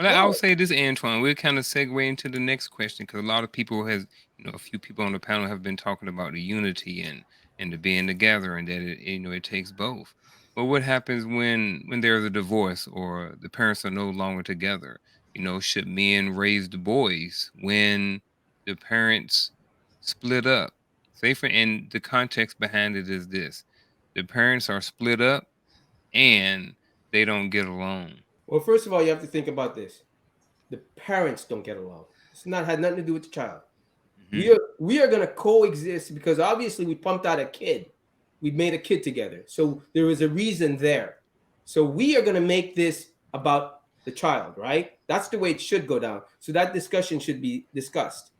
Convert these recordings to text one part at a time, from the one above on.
But I'll No. say this, Antoine, we'll kind of segue into the next question because a lot of people has, a few people on the panel have been talking about the unity and the being together and that it takes both. But what happens when there's a divorce or the parents are no longer together? Should men raise the boys when the parents split up? Say for and the context behind it is this: the parents are split up and they don't get along. Well, first of all, you have to think about this. The parents don't get along. It's not had nothing to do with the child. Hmm. We are gonna coexist because obviously we pumped out a kid. We made a kid together. So there is a reason there. So we are gonna make this about the child, right? That's the way it should go down. So that discussion should be discussed,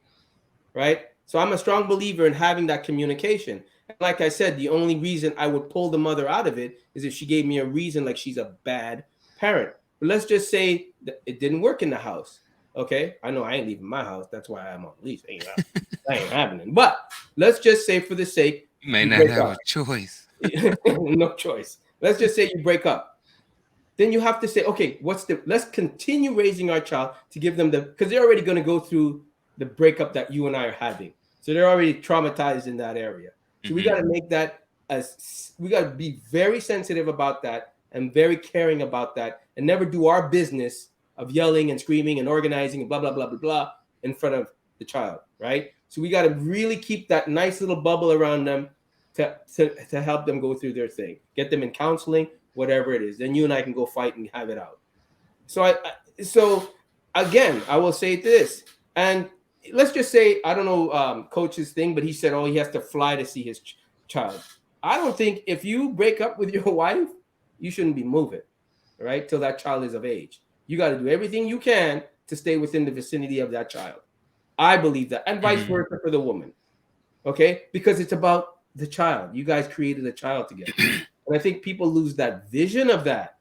right? So I'm a strong believer in having that communication. And like I said, the only reason I would pull the mother out of it is if she gave me a reason like she's a bad parent. But let's just say that it didn't work in the house. Okay, I know I ain't leaving my house. That's why I'm on lease. That ain't happening. But let's just say, for the sake, You may you not break have a up. choice. No choice. Let's just say you break up. Then you have to say, okay, let's continue raising our child to give them because they're already going to go through the breakup that you and I are having. So they're already traumatized in that area. So we got Hmm. to make that we got to be very sensitive about that and very caring about that and never do our business of yelling and screaming and organizing and blah, blah, blah, blah, blah in front of the child, right? So we got to really keep that nice little bubble around them to help them go through their thing. Get them in counseling, whatever it is. Then you and I can go fight and have it out. So so again, I will say this, and let's just say I don't know coach's thing, but he said, oh, he has to fly to see his child. I don't think if you break up with your wife, you shouldn't be moving, right, till that child is of age. You got to do everything you can to stay within the vicinity of that child. I believe that, and vice Hmm. versa for the woman. Okay, because it's about the child. You guys created a child together, and I think people lose that vision of that,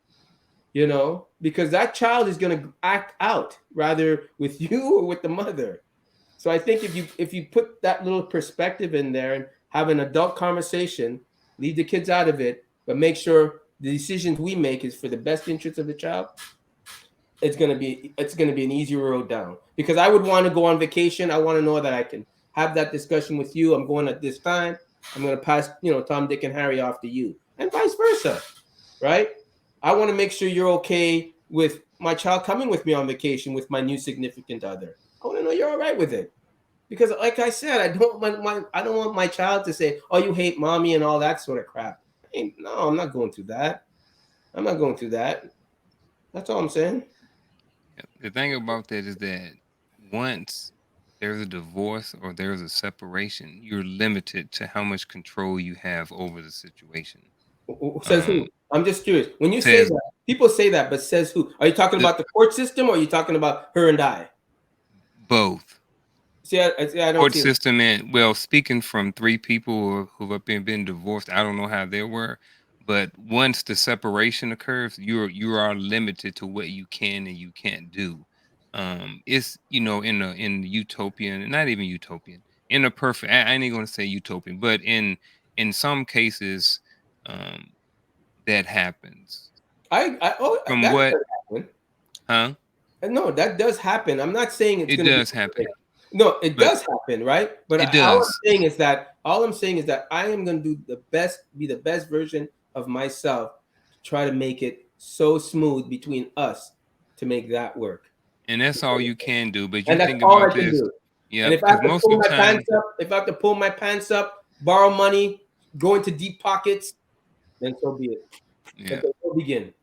because that child is going to act out rather with you or with the mother. So I think if you put that little perspective in there and have an adult conversation, leave the kids out of it, but make sure the decisions we make is for the best interest of the child. It's gonna be an easier road down because I would want to go on vacation. I want to know that I can have that discussion with you. I'm going at this time. I'm going to pass Tom, Dick, and Harry off to you, and vice versa, right? I want to make sure you're okay with my child coming with me on vacation with my new significant other. I want to know you're all right with it because, like I said, I don't want my child to say, "Oh, you hate mommy" and all that sort of crap. Hey, no, I'm not going through that. I'm not going through that. That's all I'm saying. The thing about that is that once there's a divorce or there's a separation, you're limited to how much control you have over the situation. Says Um, who? I'm just curious. When you say says that, people say that, but says who? Are you talking the about the court system, or are you talking about her and I? both See, I don't court see it. system and well, speaking from three people who've been divorced, I don't know how they were, but once the separation occurs, you are limited to what you can and you can't do. It's in the utopian, not even utopian, in a perfect. I ain't gonna say utopian, but in some cases, um, that happens. Oh, From that what, does happen. huh? No, that does happen. I'm not saying it's It going to be does happen, perfect. No, it but does happen, right? But it all I'm does. saying is that I am going to do the best, be the best version of myself to try to make it so smooth between us to make that work. And that's all you can do. But you And that's think all I about can this, do. yeah, And if I because have to most pull of the my time, pants up, borrow money, go into deep pockets, then so be it. Let yeah, the war begin.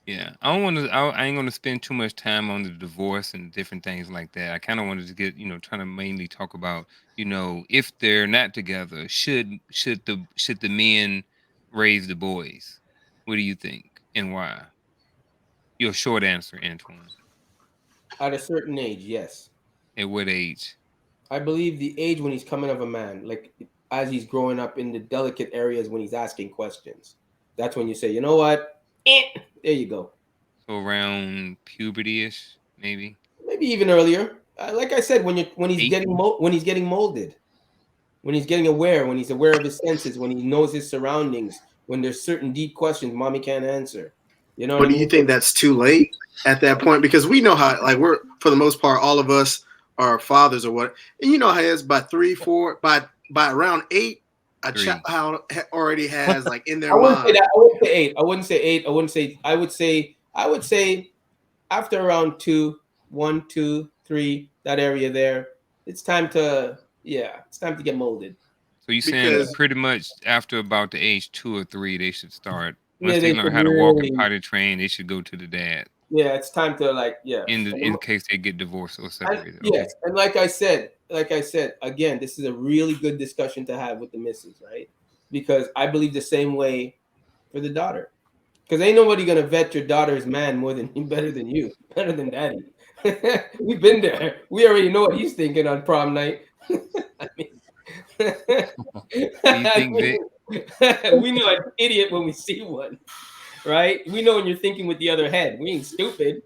yeah. I don't want to. I ain't going to spend too much time on the divorce and different things like that. I kind of wanted to get, trying to mainly talk about, if they're not together, should the men raise the boys? What do you think and why? Your short answer, Antoine. At a certain age, yes. At what age? I believe the age when he's coming of a man, like as he's growing up in the delicate areas when he's asking questions. That's when you say, you know what? There you go. So around puberty-ish, maybe Maybe even earlier. Like I said, when he's 8. when he's getting molded, when he's getting aware, when he's aware of his senses, when he knows his surroundings, when there's certain deep questions mommy can't answer. You know what But I do you mean? think that's too late at that point? Because we know how, like, we're for the most part, all of us are fathers or what, and you know how it is by 3, 4, by around 8, a 3. child already has like in their I wouldn't say mind. that. I wouldn't say 8. I wouldn't say 8. I wouldn't say. I would say. I would say after around 2, 1, 2, 3, that area there, it's time to it's time to get molded. So you're saying Because pretty much after about the age 2 or 3, they should start. Yeah, Once they they learn should how to walk and really. potty train, they should go to the dad It's time to like in case they get divorced or And separated. Okay. yes, and like I said, again, this is a really good discussion to have with the missus, right? Because I believe the same way for the daughter. Because ain't nobody gonna vet your daughter's man more than better than you, better than daddy. We've been there. We already know what he's thinking on prom night. I mean, Do you I think mean, Vic? we know an idiot when we see one, right? We know when you're thinking with the other head. We ain't stupid,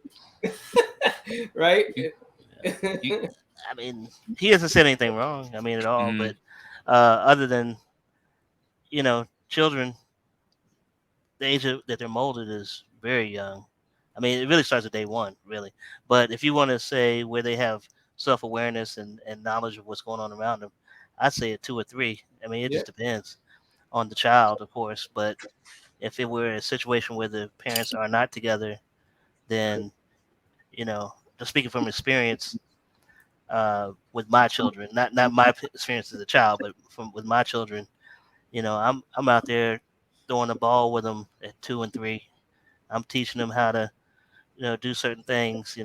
right? You, you, I mean, he hasn't said anything wrong. I mean, at all. mm, But other than children, the age that they're molded is very young. I mean, it really starts at day one, really. But if you want to say where they have self awareness and knowledge of what's going on around them, I'd say at 2 or 3. I mean, it Yeah. just depends on the child, of course. But if it were a situation where the parents are not together, then just speaking from experience, with my children, not my experience as a child, but from with my children, I'm out there throwing the ball with them at 2 and 3. I'm teaching them how to do certain things,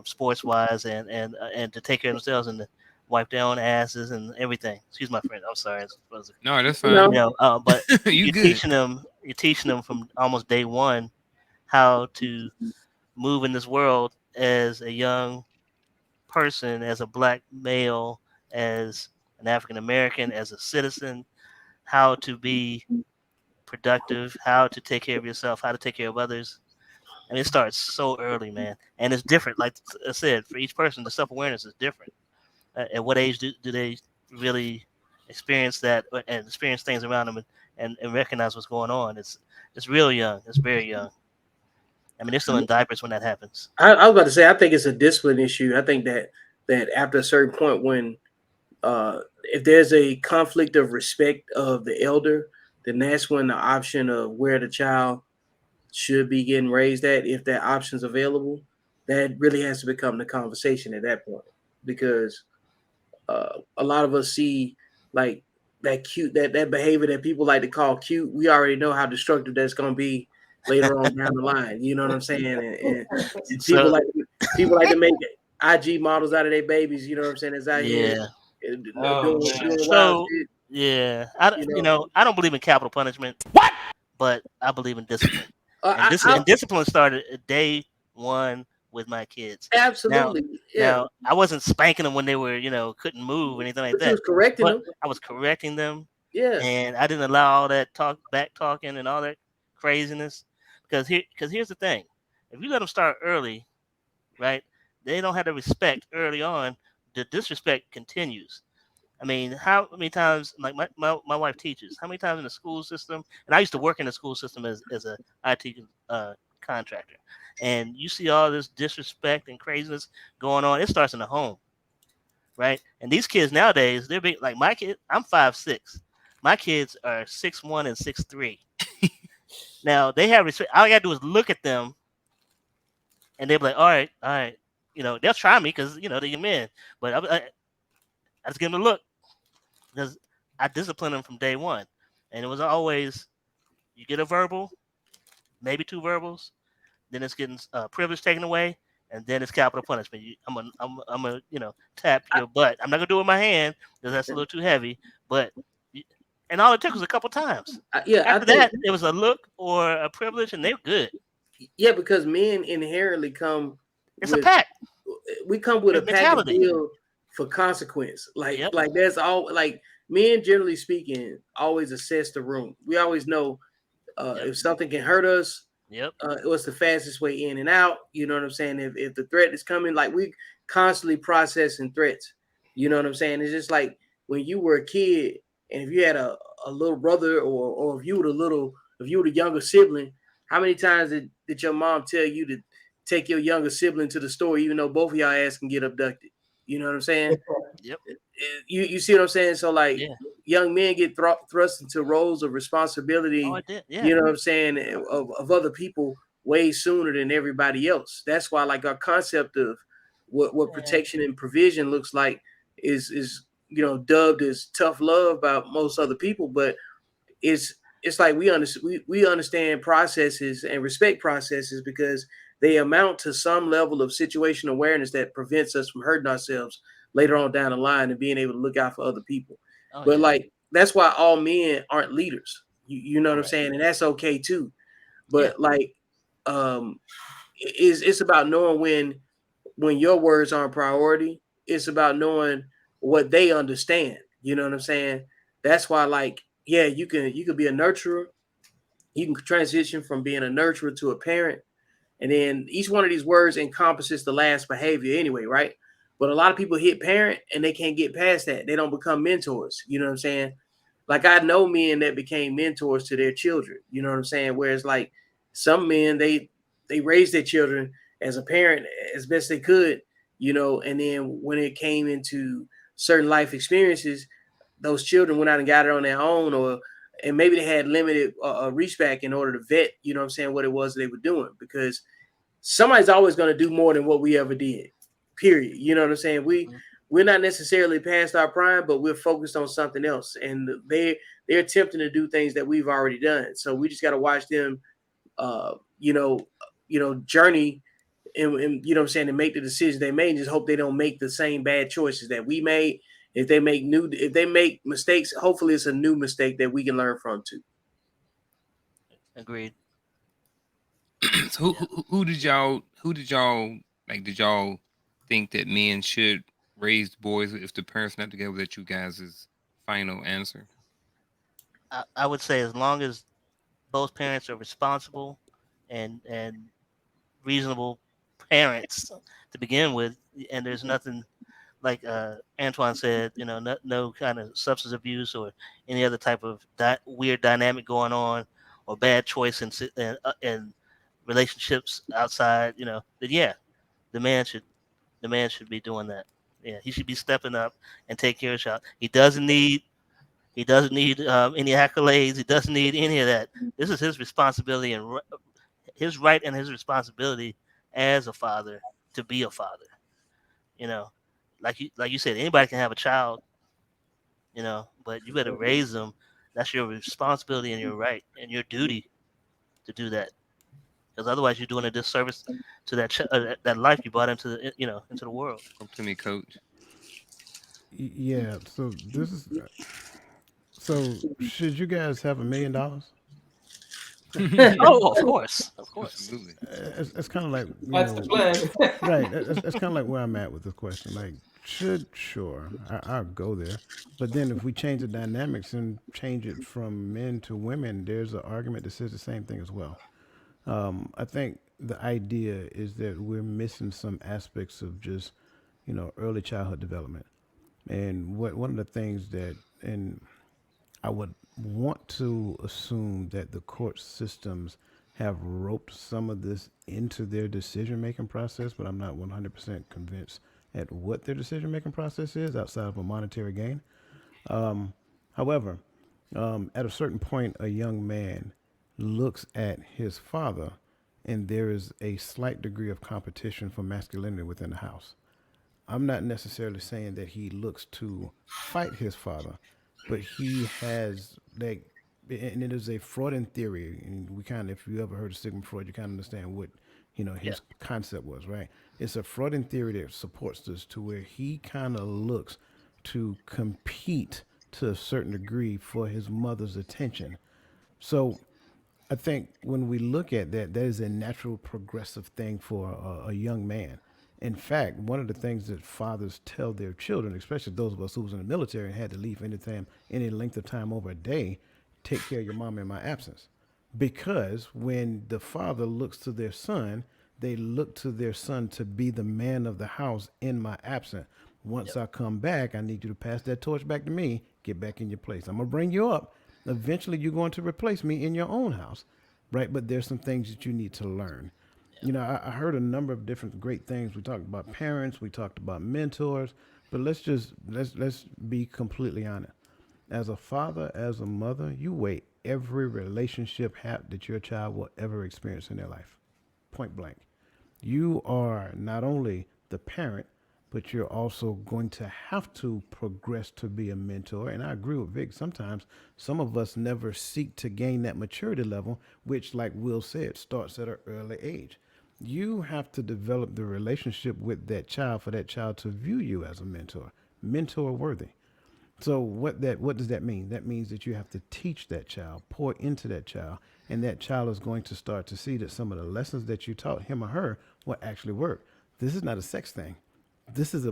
sports wise, and to take care of themselves and to wipe their own asses and everything. Excuse my friend. I'm sorry. no, that's you fine. know, But You you're good. teaching them. You're teaching them from almost day one how to move in this world as a young person, as a black male, as an African American, as a citizen, how to be productive, how to take care of yourself, how to take care of others. I mean, it starts so early, man, and it's different. Like I said, for each person, the self awareness is different. At what age do they really experience that and experience things around them and recognize what's going on? It's real young. It's very young. I mean, they're still in diapers when that happens. I was about to say, I think it's a discipline issue. I think that after a certain point, when if there's a conflict of respect of the elder, then that's when the option of where the child should be getting raised at, if that option's available, that really has to become the conversation at that point. Because a lot of us see like that cute that behavior that people like to call cute. We already know how destructive that's going to be later on down the line. You know what I'm saying? And So people like to make IG models out of their babies. You know what I'm saying? It's out here yeah, Oh man. doing wild so shit. yeah, You know, I don't believe in capital punishment, but I believe in discipline. And I, this I and discipline started at day one with my kids. Now, absolutely, yeah. now I wasn't spanking them when they were, couldn't move or anything like But you that, was correcting but them, I was correcting them, yeah. and I didn't allow all that back talking, and all that craziness. Because here's the thing: if you let them start early, right, they don't have the respect early on. The disrespect continues. I mean, how many times, like my wife teaches, how many times in the school system, and I used to work in the school system as a IT contractor, and you see all this disrespect and craziness going on. It starts in the home, right? And these kids nowadays, they're big. Like my kid, I'm 5'6". My kids are 6'1" and 6'3". Now they have respect. All I gotta do is look at them, and they'll be like, all right. They'll try me because they're men, but I just give them a look because I disciplined them from day one, and it was always you get a verbal, maybe 2 verbals, then it's getting privilege taken away, and then it's capital punishment. I'm gonna tap your butt. I'm not gonna do it with my hand because that's a little too heavy, but and all it took was a couple times. Yeah, I After think that, it was a look or a privilege, and they're good. yeah, because men inherently come It's a with pack. we come with a package mentality. deal for consequence. Yep. Like that's all. Like men, generally speaking, always assess the room. We always know Yep. if something can hurt us. Yep. What's the fastest way in and out? You know what I'm saying? If the threat is coming, like we constantly processing threats. You know what I'm saying? It's just like when you were a kid, and if you had a little brother, or if you were the younger sibling, How many times did your mom tell you to take your younger sibling to the store, even though both of y'all ass can get abducted? You know what I'm saying? Yep. You see what I'm saying? So like Yeah. young men get thrust into roles of Oh, responsibility, it did. Yeah. you know what I'm saying, of other people way sooner than everybody else. That's why like our concept of what Man. protection and provision looks like is dubbed as tough love by most other people, but it's it's like we understand processes and respect processes because they amount to some level of situation awareness that prevents us from hurting ourselves later on down the line and being able to look out for other people. Oh But yeah. like that's why all men aren't leaders. You know what I'm Correct. saying? And that's okay too. Yeah. But like um it's about knowing when your words aren't priority. It's about knowing what they understand. You know what I'm saying? That's why like yeah, you can be a nurturer. You can transition from being a nurturer to a parent, and then each one of these words encompasses the last behavior anyway, right? But a lot of people hit parent and they can't get past that. They don't become mentors. You know what I'm saying? Like I know men that became mentors to their children. You know what I'm saying? Whereas like some men they raised their children as a parent as best they could, and then when it came into certain life experiences, those children went out and got it on their own, or and maybe they had limited reach back in order to vet, what I'm saying, what it was they were doing, because somebody's always going to do more than what we ever did. Period. You know what I'm saying? Mhm. We're not necessarily past our prime, but we're focused on something else, and they're attempting to do things that we've already done. So we just got to watch them, uh, you know, journey and you know what I'm saying, and make the decisions they made. And just hope they don't make the same bad choices that we made. If they make mistakes, hopefully it's a new mistake that we can learn from too. Agreed. So Yeah. who did y'all like? Did y'all think that men should raise boys if the parents not together? That you guys' final answer? I would say as long as both parents are responsible and reasonable parents to begin with, and there's nothing like Antoine said, no kind of substance abuse or any other type of weird dynamic going on or bad choice in relationships outside, then yeah, the man should the man should be doing that. Yeah, he should be stepping up and take care of child. He doesn't need any accolades. He doesn't need any of that. This is his responsibility and his right and his responsibility as a father to be a father. You know, like you said, anybody can have a child. But you better raise them. That's your responsibility and your right and your duty to do that. Because otherwise, you're doing a disservice to that life you brought into the world. Talk to me, coach. Yeah. So this is. So should you guys have $1 million? Yeah, Oh, of course, of course. absolutely. It's kind of like That's the plan. right. It's kind of like where I'm at with this question. Like, sure, I'll go there. But then if we change the dynamics and change it from men to women, there's an argument that says the same thing as well. I think the idea is that we're missing some aspects of just, early childhood development. And what one of the things that, and I would want to assume that the court systems have roped some of this into their decision making process, but I'm not 100% convinced at what their decision making process is outside of a monetary gain. However, at a certain point, a young man looks at his father, and there is a slight degree of competition for masculinity within the house. I'm not necessarily saying that he looks to fight his father, but he has like, and it is a Freudian theory. And we kind of, if you ever heard of Sigmund Freud, you kind of understand what Yeah. his concept was, right? It's a Freudian theory that supports this, to where he kind of looks to compete to a certain degree for his mother's attention. So I think when we look at that, that is a natural progressive thing for a young man. In fact, one of the things that fathers tell their children, especially those of us who was in the military and had to leave anytime, any length of time over a day, take care of your mom in my absence. Because when the father looks to their son, they look to their son to be the man of the house in my absence. Once Yep. I come back, I need you to pass that torch back to me. Get back in your place. I'm gonna bring you up. Eventually, you're going to replace me in your own house. right? But there's some things that you need to learn. You know, I heard a number of different great things. We talked about parents, we talked about mentors, but let's be completely honest. As a father, as a mother, you weigh every relationship that your child will ever experience in their life. Point blank. You are not only the parent, but you're also going to have to progress to be a mentor. And I agree with Vic. Sometimes some of us never seek to gain that maturity level, which, like Will said, starts at an early age. You have to develop the relationship with that child for that child to view you as a mentor worthy. So what does that mean? That means that you have to teach that child, pour into that child, and that child is going to start to see that some of the lessons that you taught him or her will actually work. This is not a sex thing. This is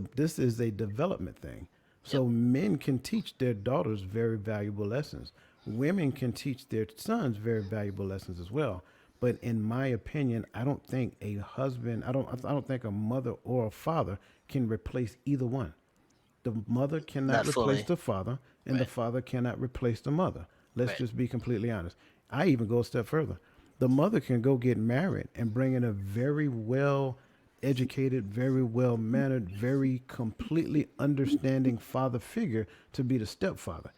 a development thing. Yep. So men can teach their daughters very valuable lessons. Women can teach their sons very valuable lessons as well. But in my opinion, I don't think a husband, I don't think a mother or a father can replace either one. The mother cannot Not replace fully. the father, and the Right. father cannot replace the mother. Let's Right. just be completely honest. I even go a step further. The mother can go get married and bring in a very well educated, very well mannered, very completely understanding father figure to be the stepfather.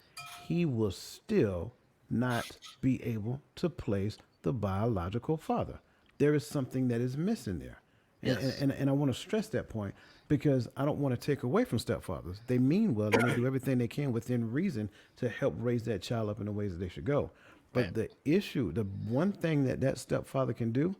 He will still not be able to place the biological father. There is something that is missing there. And, Yes. and, and I want to stress that point because I don't want to take away from stepfathers. They mean well and they do everything they can within reason to help raise that child up in the ways that they should go. Right. But the one thing that stepfather can do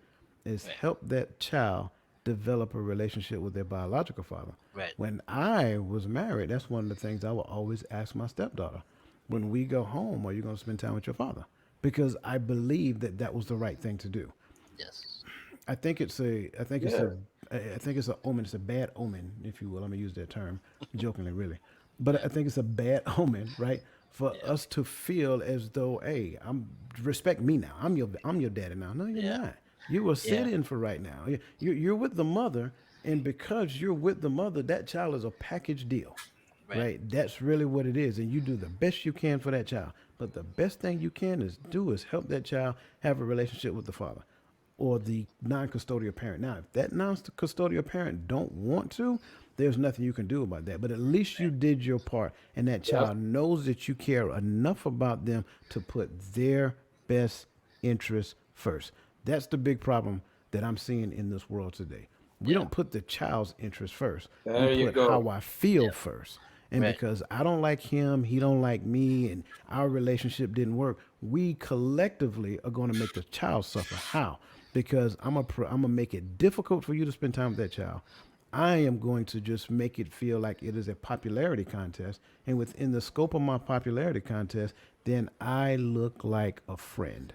is Right. help that child develop a relationship with their biological father. Right. When I was married, that's one of the things I would always ask my stepdaughter. When we go home, are you going to spend time with your father? Because I believe that was the right thing to do. Yes. I think it's a I think it's Yeah. a I think it's a omen. It's a bad omen, if you will. I'm gonna use that term jokingly, really, but I think it's a bad omen, right? For Yeah. us to feel as though, hey, I'm respect me now. I'm your daddy now. No, you're Yeah. not. You are Yeah. sit in for right now. You're with the mother, and because you're with the mother, that child is a package deal, Right. right? That's really what it is, and you do the best you can for that child. But the best thing you can is help that child have a relationship with the father or the non-custodial parent. Now, if that non-custodial parent don't want to, there's nothing you can do about that. But at least you did your part, and that Yep. child knows that you care enough about them to put their best interests first. That's the big problem that I'm seeing in this world today. We Yeah. don't put the child's interest first. We There you put go. how I feel Yeah. first. And Right. because I don't like him, he don't like me, and our relationship didn't work, we collectively are going to make the child suffer. How? Because I'm gonna make it difficult for you to spend time with that child. I am going to just make it feel like it is a popularity contest, and within the scope of my popularity contest, then I look like a friend.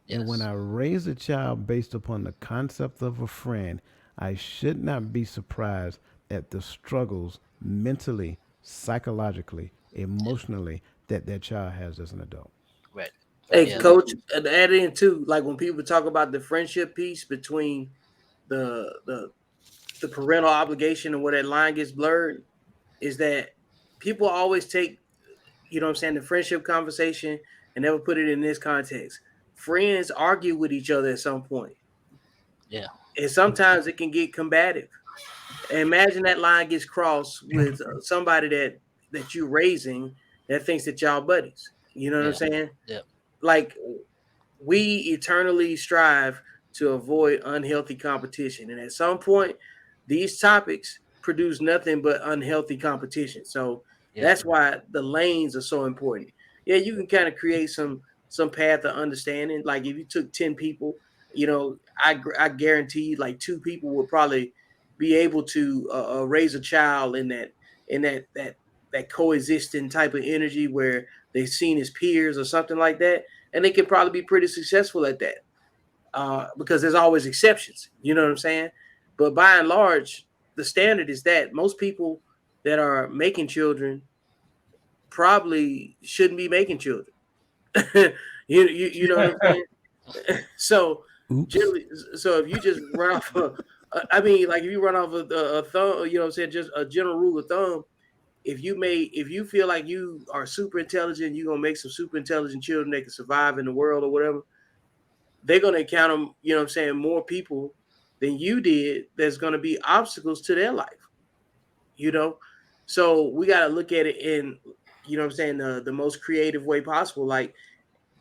And when Yes. I raise a child based upon the concept of a friend, I should not be surprised at the struggles mentally, psychologically, emotionally that that child has as an adult. Right. Hey, Yeah. Absolutely. coach, and add in too, like when people talk about the friendship piece between the the the parental obligation and where that line gets blurred, is that people always take, you know what I'm saying, the friendship conversation and never put it in this context. Friends argue with each other at some point, Yeah. and sometimes it can get combative. Imagine that line gets crossed with somebody that you're raising that thinks that y'all buddies. You know what I'm Yeah. saying? Yeah. Like we eternally strive to avoid unhealthy competition, and at some point, these topics produce nothing but unhealthy competition. So Yeah. that's why the lanes are so important. Yeah, you can kind of create some path of understanding. Like if you took 10 people, you know, I guarantee like 2 people would probably be able to raise a child in that coexisting type of energy where they've seen his peers or something like that, and they can probably be pretty successful at that because there's always exceptions. You know what I'm saying? But by and large, the standard is that most people that are making children probably shouldn't be making children. You know what I'm saying? So Oops. generally, so if you just run off, I mean, like if you run off a thumb, you know what I'm saying, just a general rule of thumb. If you feel like you are super intelligent, you're gonna make some super intelligent children that can survive in the world or whatever. they're going to encounter, you know what I'm saying, more people than you did. There's going to be obstacles to their life, you know? So we got to look at it in, you know what I'm saying, the most creative way possible. Like,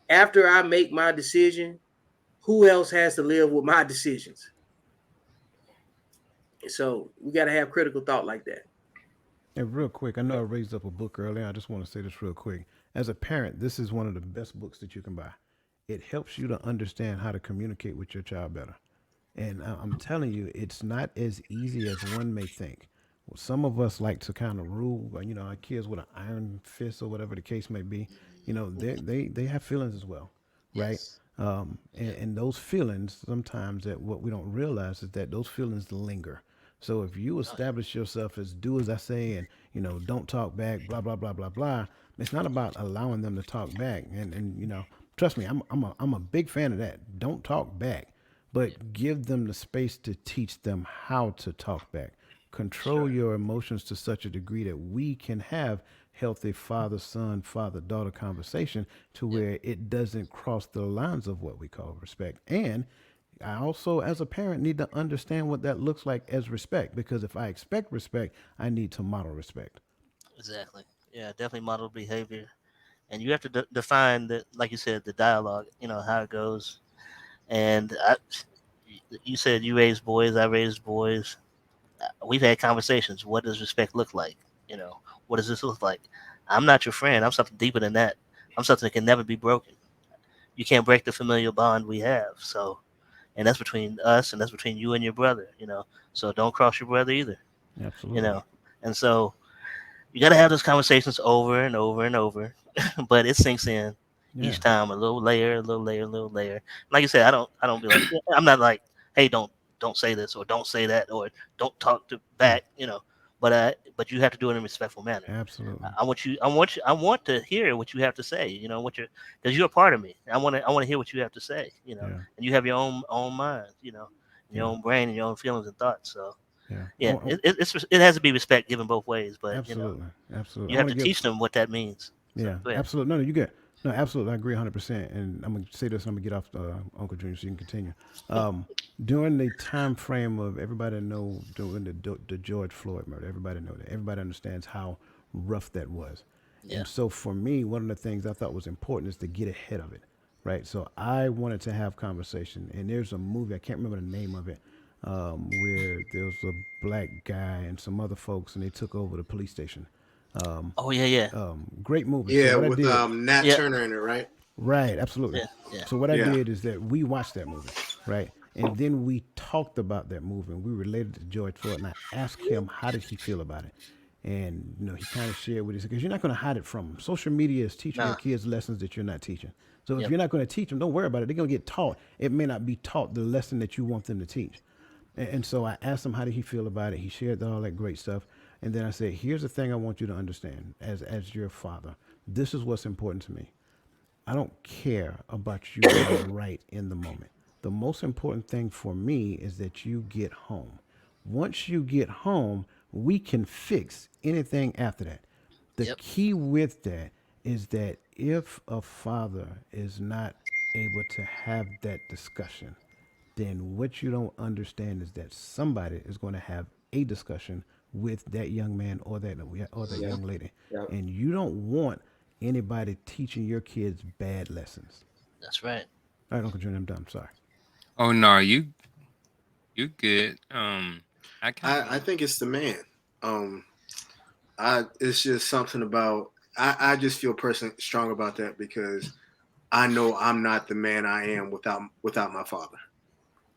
after I make my decision, who else has to live with my decisions? So we got to have critical thought like that. And real quick, I know I raised up a book earlier. I just want to say this real quick. As a parent, this is one of the best books that you can buy. It helps you to understand how to communicate with your child better. And I'm telling you, it's not as easy as one may think. Well, some of us like to kind of rule, our kids with an iron fist or whatever the case may be. They have feelings as well, right? Yes. And those feelings sometimes that what we don't realize is that those feelings linger. So if you Oh, yeah. establish yourself as do as I say and don't talk back, blah blah blah blah blah, it's not about allowing them to talk back. And trust me, I'm a big fan of that. Don't talk back, Yeah. but give them the space to teach them how to talk back. Control Sure. your emotions to such a degree that we can have healthy father son, father daughter conversation to Yep. where it doesn't cross the lines of what we call respect. And I also, as a parent, need to understand what that looks like as respect because if I expect respect, I need to model respect. Exactly. Yeah, definitely model behavior. And you have to define the, like you said, the dialogue, how it goes. And you said you raised boys, I raised boys. We've had conversations. What does respect look like? What does this look like? I'm not your friend. I'm something deeper than that. I'm something that can never be broken. You can't break the familial bond we have. So, and that's between us, and that's between you and your brother. So don't cross your brother either. You Absolutely. know, and so you got to have those conversations over and over and over, but it sinks in Yeah. each time, a little layer, a little layer, a little layer. Like you said, I don't be like, I'm not like, hey, don't say this or don't say that or don't talk to Yeah. back, but you have to do it in a respectful manner. Absolutely. I want to hear what you have to say. What you're, because you're a part of me. I want to hear what you have to say. Yeah. And you have your own mind. And your Yeah. own brain and your own feelings and thoughts. So Yeah. yeah, it has to be respect given both ways, but Absolutely. Absolutely. you I have want to to give. teach them what that means. So Yeah. go ahead. Absolutely. No, no, you get. No, absolutely. I agree 100%. And I'm gonna say this. And I'm gonna get off Uncle Junior, so you can continue. Um, During the time frame of everybody know during the George Floyd murder, everybody know that. Everybody understands how rough that was. Yeah. And so for me, one of the things I thought was important is to get ahead of it, right? So I wanted to have conversation. And there's a movie I can't remember the name of it, where there was a black guy and some other folks, and they took over the police station. Um, Oh yeah, yeah, Great movie. So Yeah, what I with did, Nat yeah, Turner in it, right? right, absolutely. yeah, yeah. So what I Yeah. did is that we watched that movie, right, and then we talked about that movie, and we related to George Floyd, and I asked him how did he feel about it, and he kind of shared with us because you're not going to hide it from them. Social media is teaching your Nah. kids lessons that you're not teaching. So if Yep. you're not going to teach them, don't worry about it. They're going to get taught. It may not be taught the lesson that you want them to teach. And so I asked him how did he feel about it. He shared all that great stuff. And then I said, here's the thing I want you to understand as your father. This is what's important to me. I don't care about you being right in the moment. The most important thing for me is that you get home. Once you get home, we can fix anything after that. The Yep. key with that is that if a father is not able to have that discussion, then what you don't understand is that somebody is going to have a discussion with that young man or that Yeah. young lady, Yeah. and you don't want anybody teaching your kids bad lessons. That's right. All right, Uncle Junior, I'm done. Sorry. Oh no, you good. I kind I of think it's the man. Um, I it's just something about I just feel personally strong about that because I know I'm not the man I am without my father.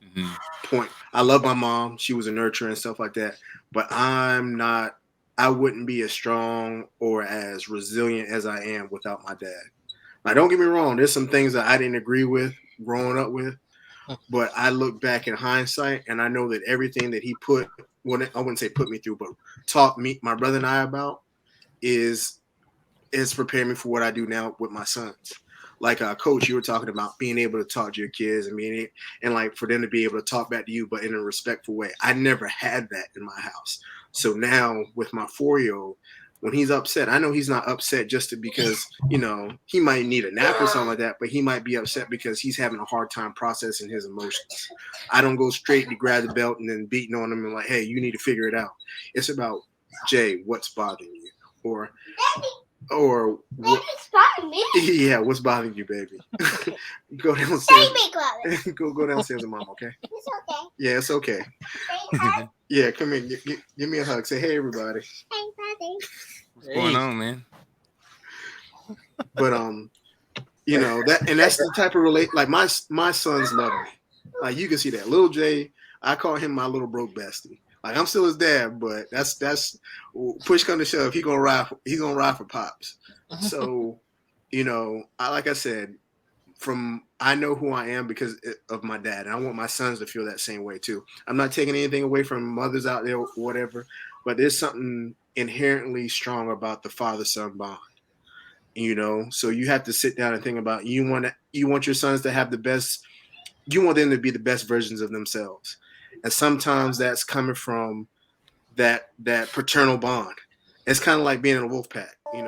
mhm. Point. I love my mom. She was a nurturer and stuff like that. But I'm not. I wouldn't be as strong or as resilient as I am without my dad. Now, don't get me wrong. There's some things that I didn't agree with growing up with, but I look back in hindsight and I know that everything that he put, well, I wouldn't say put me through, but taught me, my brother and I about is preparing me for what I do now with my sons. Like coach, you were talking about being able to talk to your kids and and like for them to be able to talk back to you, but in a respectful way. I never had that in my house. So now with my 4-year-old, when he's upset, I know he's not upset just because, he might need a nap or something like that, but he might be upset because he's having a hard time processing his emotions. I don't go straight to grab the belt and then beating on him and like, hey, you need to figure it out. It's about, Jay, what's bothering you? Or what, yeah, what's bothering you, baby? Go downstairs. Go downstairs with mom, okay? It's okay. Yeah, it's okay. Yeah, come here. Give me a hug. Say hey, everybody. Hey, buddy. What's going on, man? But that's the type of like my sons love me. Like you can see that little Jay. I call him my little broke bestie. Like I'm still his dad, but that's push come to shove. He's gonna ride for pops. So, like I said, I know who I am because of my dad, and I want my sons to feel that same way too. I'm not taking anything away from mothers out there, or whatever, but there's something inherently strong about the father-son bond. So you have to sit down and think about you want your sons to have the best. You want them to be the best versions of themselves, and sometimes that's coming from that paternal bond. It's kind of like being in a wolf pack, like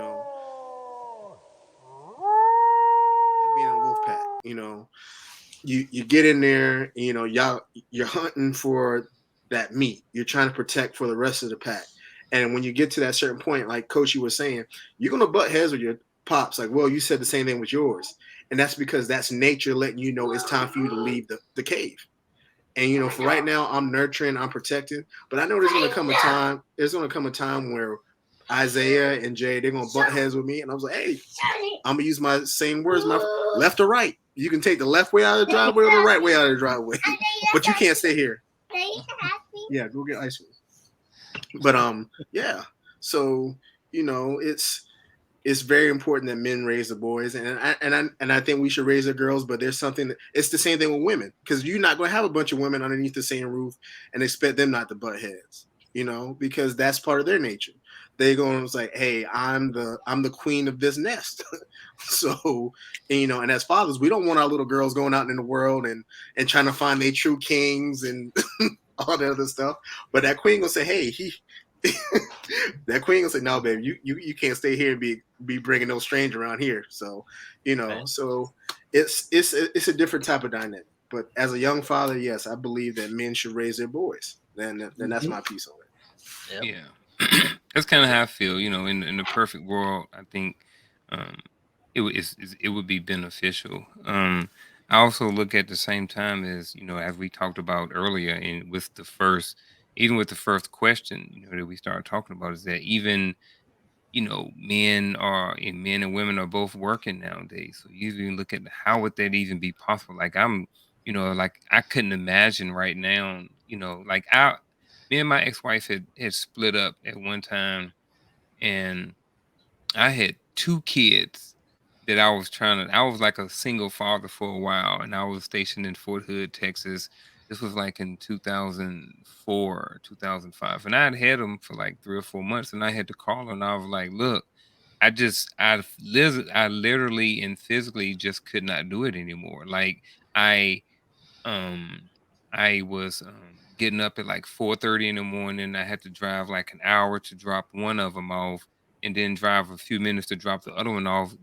being in a wolf pack. You get in there, you're hunting for that meat. You're trying to protect for the rest of the pack. And when you get to that certain point, like Coach, you were saying, you're gonna butt heads with your pops. Like, well, you said the same thing with yours, and that's because that's nature letting you know it's time for you to leave the cave. And for right now, I'm nurturing, I'm protecting, but I know there's gonna come a time. There's gonna come a time where Isaiah and Jay, they're gonna butt heads with me, and I was like, hey, I'm gonna use my same words, my left or right. You can take the left way out of the driveway or the right way out of the driveway, but you can't stay here. Yeah, go get ice cream. But yeah. So it's very important that men raise the boys, and I think we should raise the girls. But there's something. It's the same thing with women, because you're not going to have a bunch of women underneath the same roof and expect them not to butt heads. Because that's part of their nature. They're going to say, "Hey, I'm the queen of this nest." So, and as fathers, we don't want our little girls going out in the world and trying to find their true kings and all that other stuff. But that queen will say, "Hey, that queen will say, no, baby, you can't stay here and be bringing no stranger around here." So, Right. so it's a different type of dynamic. But as a young father, yes, I believe that men should raise their boys. Then that's my piece on it. Yep. Yeah, that's kind of how I feel. In the perfect world, I think um, it would be beneficial. I also look at the same time as as we talked about earlier, and even with the first question, that we started talking about, is that even men and women are both working nowadays. So you even look at how would that even be possible? Like like I couldn't imagine right now, like me and my ex-wife had split up at one time, and I had two kids that I was like a single father for a while, and I was stationed in Fort Hood, Texas. This was like in 2004, 2005. And I had them for like 3 or 4 months, and I had to call her, and I was like, look, I literally and physically just could not do it anymore. Like I um I was getting up at like 4:30 in the morning. I had to drive like an hour to drop one of them off, and then drive a few minutes to drop the other one off,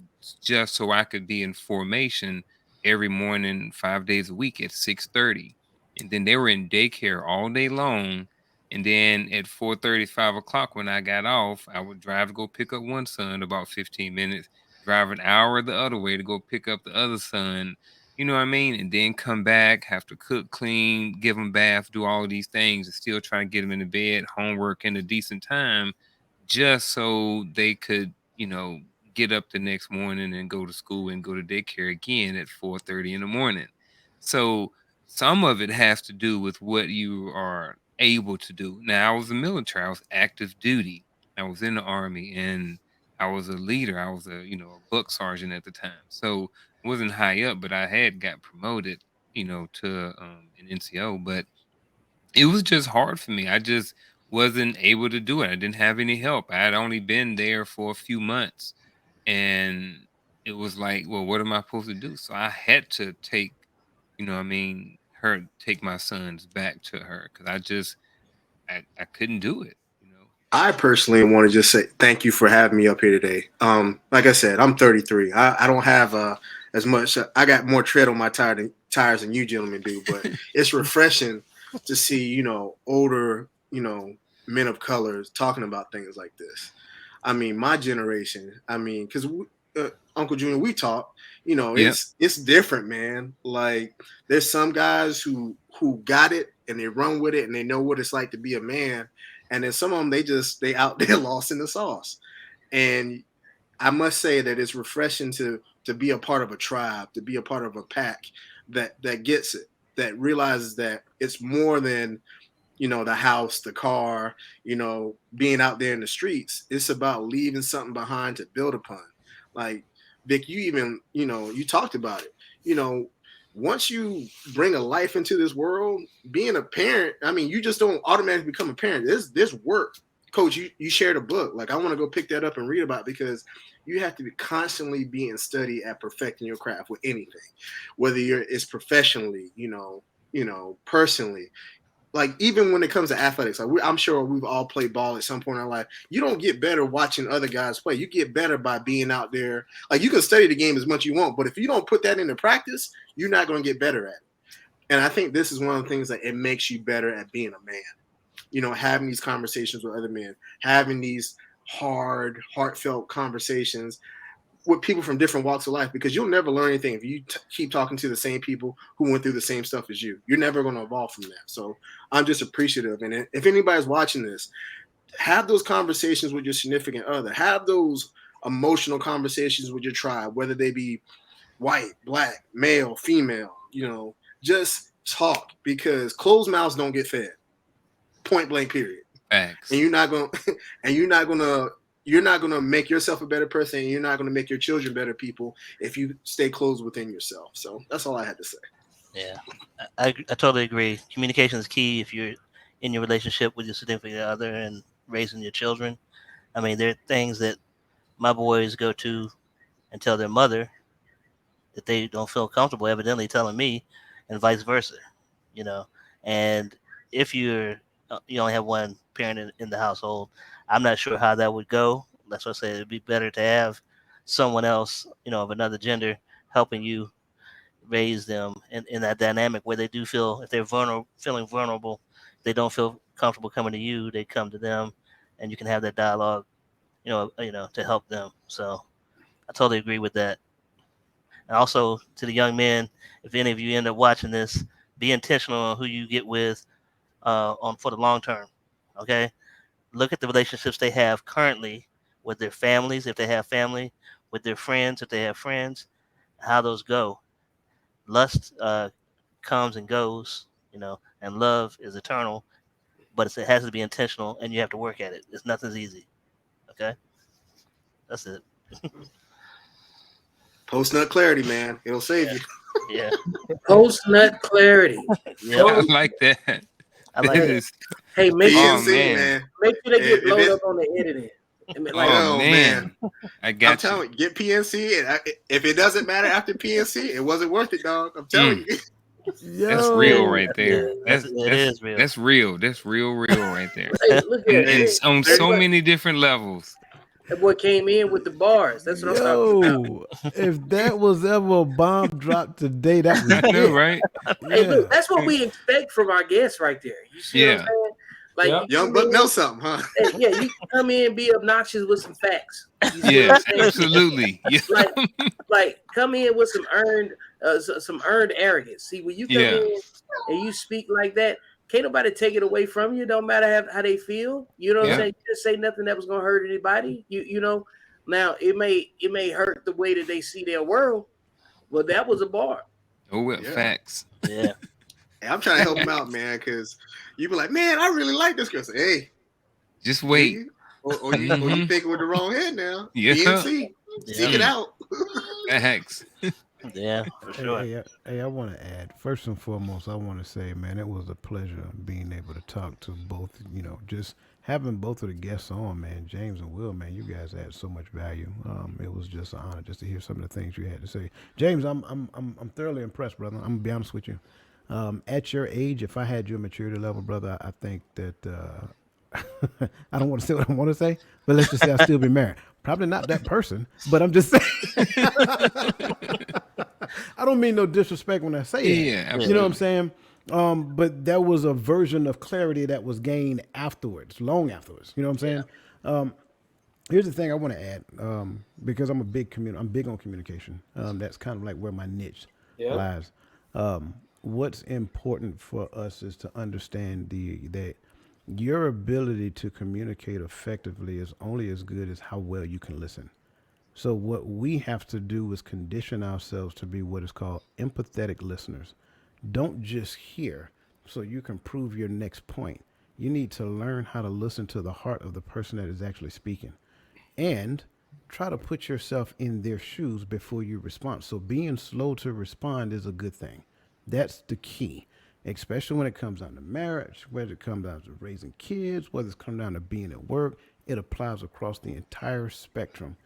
just so I could be in formation every morning, 5 days a week at 6:30. And then they were in daycare all day long. And then at 4:30, 5 o'clock, when I got off, I would drive to go pick up one son about 15 minutes, drive an hour the other way to go pick up the other son, what I mean? And then come back, have to cook, clean, give them bath, do all of these things, and still try to get them into bed, homework in a decent time, just so they could, get up the next morning and go to school and go to daycare again at 4:30 in the morning. So some of it has to do with what you are able to do. Now, I was a military, I was active duty, I was in the army, and I was a leader. I was a buck sergeant at the time. So wasn't high up, but I had got promoted, to an NCO. But it was just hard for me. I just wasn't able to do it. I didn't have any help. I had only been there for a few months, and it was like, well, what am I supposed to do? So I had to take, take my sons back to her, because I couldn't do it. I personally want to just say thank you for having me up here today. Like I said, I'm 33. I don't have as much. I got more tread on my tires than you gentlemen do, but it's refreshing to see older men of colors talking about things like this. I mean, my generation. I mean, because Uncle Junior, we talk. Yep. It's different, man. Like there's some guys who got it and they run with it and they know what it's like to be a man, and then some of them they out there lost in the sauce. And I must say that it's refreshing to be a part of a tribe, to be a part of a pack that gets it, that realizes that it's more than the house, the car, being out there in the streets. It's about leaving something behind to build upon. Like Vic, you even, you talked about it. Once you bring a life into this world, being a parent, I mean, you just don't automatically become a parent. There's work. Coach, you shared a book. Like I want to go pick that up and read about it because you have to be constantly being studied at perfecting your craft with anything, whether it's professionally, personally, like even when it comes to athletics, like I'm sure we've all played ball at some point in our life. You don't get better watching other guys play. You get better by being out there. Like you can study the game as much as you want, but if you don't put that into practice, you're not going to get better at it. And I think this is one of the things that it makes you better at being a man. Having these conversations with other men, having these heartfelt conversations with people from different walks of life, because you'll never learn anything if you keep talking to the same people who went through the same stuff as you. You're never going to evolve from that. So I'm just appreciative. And if anybody's watching this, have those conversations with your significant other. Have those emotional conversations with your tribe, whether they be white, black, male, female. Just talk, because closed mouths don't get fed. Point blank, period. Facts. And you're not gonna make yourself a better person, and you're not gonna make your children better people if you stay closed within yourself. So that's all I had to say. Yeah, I totally agree. Communication is key if you're in your relationship with your significant other and raising your children. I mean, there are things that my boys go to and tell their mother that they don't feel comfortable evidently telling me, and vice versa. You know, and if you only have one parent in the household, I'm not sure how that would go. That's why I say it'd be better to have someone else, of another gender, helping you raise them in that dynamic where they do feel, if they're feeling vulnerable, they don't feel comfortable coming to you, they come to them, and you can have that dialogue, to help them. So I totally agree with that. And also to the young men, if any of you end up watching this, be intentional on who you get with on for the long term. Okay, look at the relationships they have currently with their families, if they have family, with their friends, if they have friends, how those go. Lust comes and goes, and love is eternal, but it has to be intentional, and you have to work at it. Nothing's easy. Okay, that's it. Post nut clarity, man. It'll save Yeah, you. yeah, Post nut clarity. yeah. I Post, like that. I That like hey, it. is. hey, make sure Oh PNC, man. man. make sure they get If blown it's up on the editing. I mean, like, Oh oh man, man. I I'm got you. telling you, get PNC, and if it doesn't matter after PNC, it wasn't worth it, dog. I'm telling Mm, you. that's Yeah, real Yo, right that's there. good. It is real. That's real. That's real right there. hey, look And at Hey, and hey, on that there, so boy, many different levels. that boy came in with the bars. That's what I'm talking about. yo, if that was ever a bomb drop today, that was I know, it. right? Hey, look, Yeah. that's what we expect from our guests right there. You see what I'm Yeah. saying? Like Yeah. you young come Buck in, knows something, huh? and yeah, you come in and be obnoxious with some facts. You see what I'm Yes, saying? absolutely. Yeah. Like come in with some some earned arrogance. See, when you come Yeah. in and you speak like that, can't nobody take it away from you. Don't matter how they feel. You know what I'm Yeah. saying? You just say nothing that was gonna hurt anybody. You know. Now it may hurt the way that they see their world, but that was a bar. Oh well, Yeah. facts. Yeah, Hey, I'm trying to help him out, man, because you be like, man, I really like this girl. Say, hey, Just do wait. you? Or you Hmm. thinking with the wrong head now? Yeah. PNC, seek yeah, it Mm, out. facts. yeah, for Hey, sure. I want to add. First and foremost, I want to say, man, it was a pleasure being able to talk to both. Just having both of the guests on, man, James and Will, man, you guys add so much value. It was just an honor just to hear some of the things you had to say. James, I'm thoroughly impressed, brother. I'm gonna be honest with you. At your age, if I had your maturity level, brother, I think that I don't want to say what I want to say, but let's just say I'll still be married. Probably not that person, but I'm just saying. I don't mean no disrespect when I say that. Yeah, You know what I'm absolutely. saying? But that was a version of clarity that was gained afterwards, long afterwards. You know what I'm saying? Here's the thing I want to add, because I'm big on communication. That's kind of like where my niche Yeah. lies. What's important for us is to understand that your ability to communicate effectively is only as good as how well you can listen. So what we have to do is condition ourselves to be what is called empathetic listeners. Don't just hear so you can prove your next point. You need to learn how to listen to the heart of the person that is actually speaking and try to put yourself in their shoes before you respond. So being slow to respond is a good thing. That's the key, especially when it comes down to marriage, whether it comes down to raising kids, whether it's come down to being at work. It applies across the entire spectrum.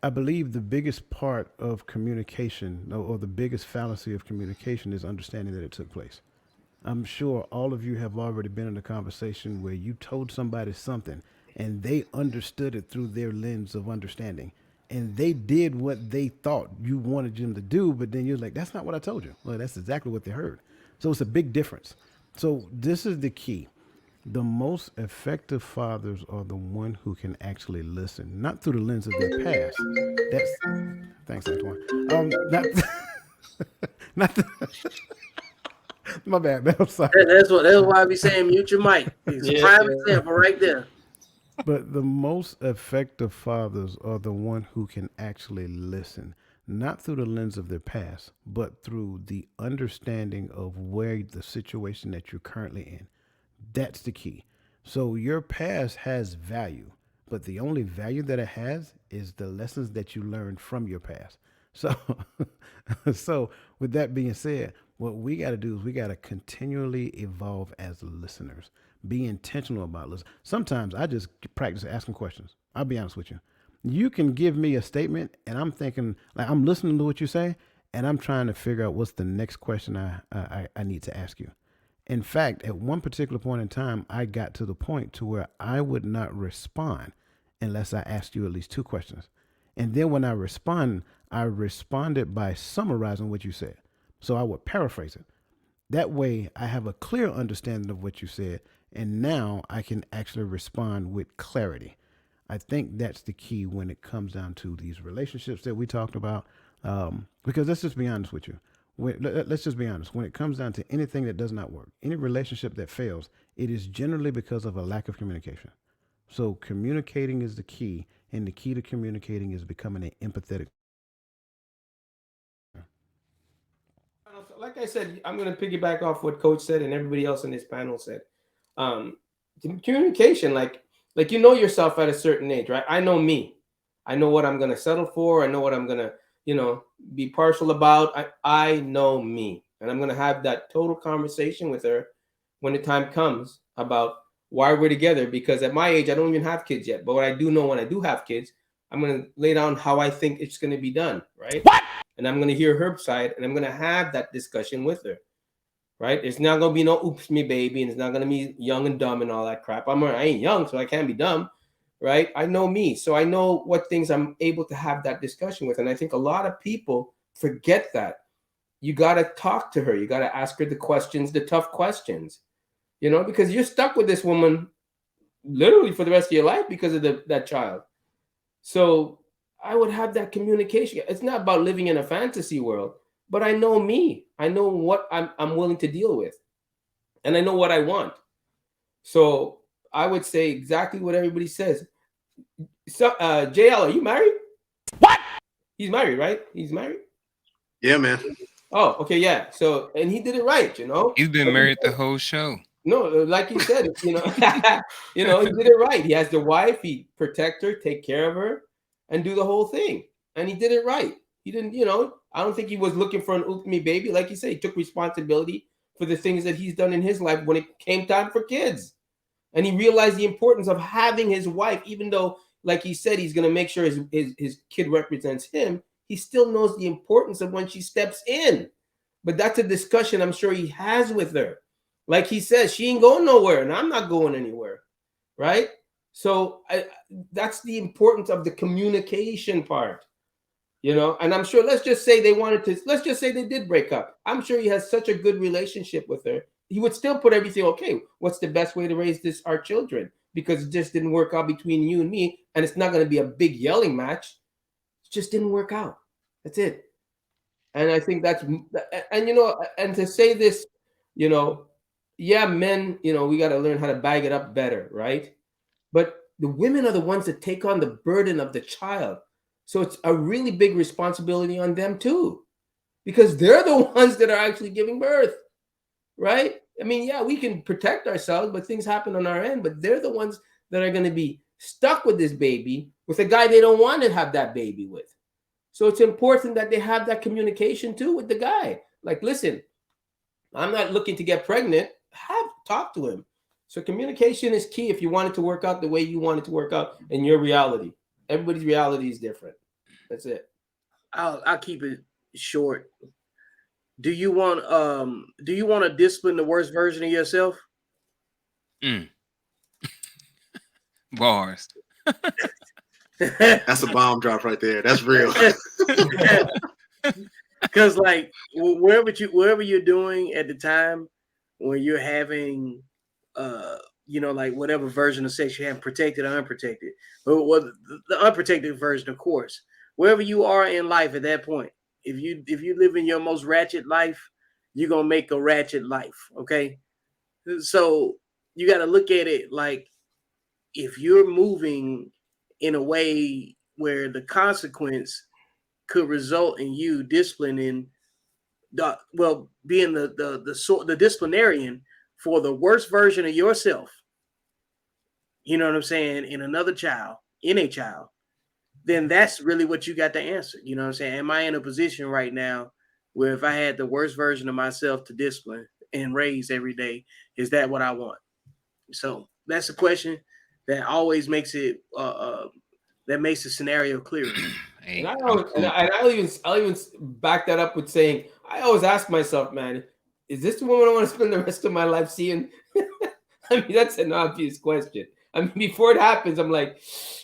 I believe the biggest part of communication, or the biggest fallacy of communication, is understanding that it took place. I'm sure all of you have already been in a conversation where you told somebody something and they understood it through their lens of understanding. And they did what they thought you wanted them to do, but then you're like, that's not what I told you. Well, that's exactly what they heard. So it's a big difference. So this is the key. The most effective fathers are the one who can actually listen, not through the lens of their past. That's thanks, Antoine. Not not the, my bad, man. I'm sorry. That's why I be saying mute your mic. It's a Yeah, prime yeah. example right there. But the most effective fathers are the one who can actually listen, not through the lens of their past, but through the understanding of where the situation that you're currently in. That's the key. So your past has value, but the only value that it has is the lessons that you learned from your past. So, so with that being said, what we got to do is we got to continually evolve as listeners. Be intentional about listening. Sometimes I just practice asking questions. I'll be honest with you. You can give me a statement, and I'm thinking, like, I'm listening to what you say, and I'm trying to figure out what's the next question I need to ask you. In fact, at one particular point in time, I got to the point to where I would not respond unless I asked you at least two questions. And then when I responded by summarizing what you said. So I would paraphrase it. That way, I have a clear understanding of what you said, and now I can actually respond with clarity. I think that's the key when it comes down to these relationships that we talked about. Because let's just be honest with you. Let's just be honest. When it comes down to anything that does not work, any relationship that fails, it is generally because of a lack of communication. So communicating is the key, and the key to communicating is becoming an empathetic. Like I said, I'm going to piggyback off what Coach said and everybody else in this panel said. Um, Communication, like you know yourself at a certain age, right? I know me. I know what I'm going to settle for. I know what I'm going to, be partial about. I know me, and I'm going to have that total conversation with her when the time comes about why we're together. Because at my age, I don't even have kids yet. But what I do know when I do have kids, I'm going to lay down how I think it's going to be done, right? And I'm going to hear her side, and I'm going to have that discussion with her, right? It's not going to be no oops me baby, and it's not going to be young and dumb and all that crap. I ain't young, so I can't be dumb, right? I know me, so I know what things I'm able to have that discussion with. And I think a lot of people forget that. You got to talk to her. You got to ask her the questions, the tough questions, because you're stuck with this woman literally for the rest of your life because of that child. So I would have that communication. It's not about living in a fantasy world, but I know me. I know what I'm willing to deal with, and I know what I want. So I would say exactly what everybody says. So, JL, are you married? What? He's married, right? He's married. Yeah, man. Oh, okay, yeah. So, and he did it right, He's been Like he married the said. whole show. No, like you said, he did it right. He has the wife. He protect her, take care of her, and do the whole thing. And he did it right. He didn't, I don't think he was looking for an oop me baby. Like you say, he took responsibility for the things that he's done in his life when it came time for kids. And he realized the importance of having his wife, even though, like he said, he's going to make sure his kid represents him. He still knows the importance of when she steps in. But that's a discussion I'm sure he has with her. Like he says, she ain't going nowhere, and I'm not going anywhere. right? So that's the importance of the communication part, you know. And I'm sure, let's just say let's just say they did break up. I'm sure he has such a good relationship with her. He would still put everything, okay, what's the best way to raise our children? Because it just didn't work out between you and me, and it's not going to be a big yelling match. It just didn't work out. That's it. And I think and you know, and to say this, you know, yeah, men, you know, we got to learn how to bag it up better, right? But the women are the ones that take on the burden of the child. So it's a really big responsibility on them too, because they're the ones that are actually giving birth, right? I mean, yeah, we can protect ourselves, but things happen on our end, but they're the ones that are going to be stuck with this baby with a guy they don't want to have that baby with. So it's important that they have that communication too with the guy. Like, listen, I'm not looking to get pregnant. Talk to him. So communication is key if you want it to work out the way you want it to work out in your reality. Everybody's reality is different. That's it. I'll keep it short. Do you want to discipline the worst version of yourself? Bars. That's a bomb drop right there. That's real. Because like wherever you're doing at the time when you're having you know, like whatever version of sex you have, protected or unprotected, or the unprotected version, of course, wherever you are in life at that point, if you live in your most ratchet life, you're gonna make a ratchet life. Okay, so you got to look at it like, if you're moving in a way where the consequence could result in you disciplining being the disciplinarian for the worst version of yourself, you know what I'm saying, in a child, then that's really what you got to answer. You know what I'm saying? Am I in a position right now where if I had the worst version of myself to discipline and raise every day, is that what I want? So that's a question that always makes it that makes the scenario clearer. Hey, And I'll even back that up with saying, I always ask myself, man, is this the woman I want to spend the rest of my life seeing? I mean, that's an obvious question. I mean, before it happens, I'm like,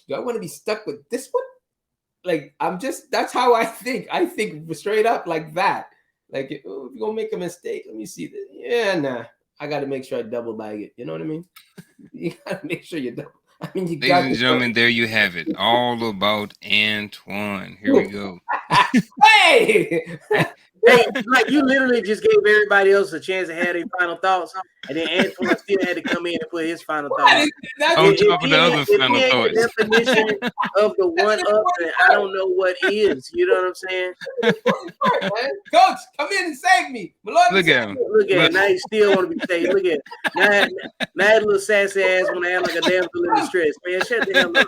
do I want to be stuck with this one? Like, that's how I think. I think straight up like that. Like, if you're going to make a mistake, let me see this. Yeah, nah. I got to make sure I double bag it. You know what I mean? You got to make sure you double. I mean, you ladies got and to. gentlemen, there you have it. All about Antoine. Here we go. Hey! Hey, like you literally just gave everybody else a chance to have their final thoughts, and then Antoine still had to come in and put his final thoughts. On top of the other final thoughts. The definition of the one up, and I don't know what is. You know what I'm saying? Coach, come in and save me. Look at him. Look at it. Now you still want to be saved. Look at it. Now that little sassy ass want to act like a damsel in distress. Man, shut the hell up.